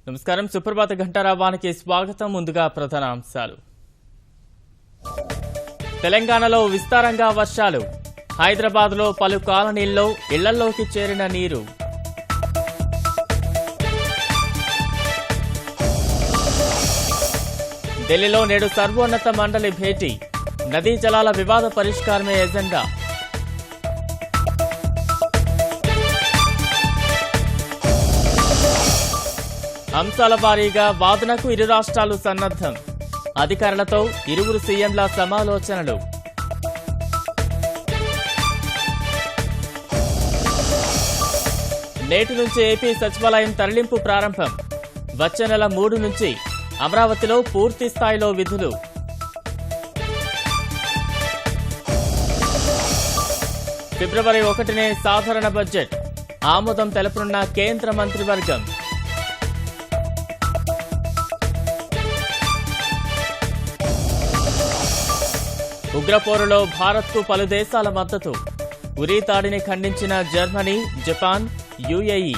నమస్కారం. సుప్రభాత ఘంటారావానికి స్వాగతం. ముందుగా ప్రధాన అంశాలు. తెలంగాణలో విస్తారంగా వర్షాలు. హైదరాబాద్లో పలు కాలనీల్లో ఇళ్లలోకి చేరిన నీరు. ఢిల్లీలో నేడు సర్వోన్నత మండలి భేటీ. నదీ జలాల వివాద పరిష్కారమే ఎజెండా. అంశాల వారీగా వాదనకు ఇరు రాష్ట్రాలు సన్నద్దం. అధికారులతో ఇరువురు సీఎంల సమాలోచనలు. నేటి నుంచి ఏపీ సచివాలయం తరలింపు ప్రారంభం. వచ్చే నెల 3 నుంచి అమరావతిలో పూర్తి స్థాయిలో విధులు. ఫిబ్రవరి 1నే సాధారణ బడ్జెట్. ఆమోదం తెలపనున్న కేంద్ర మంత్రివర్గం. ఉగ్రపోరులో భారత్కు పలు దేశాల మద్దతు. ఉరీ దాడిని ఖండించిన జర్మనీ, జపాన్, యుఏఈ.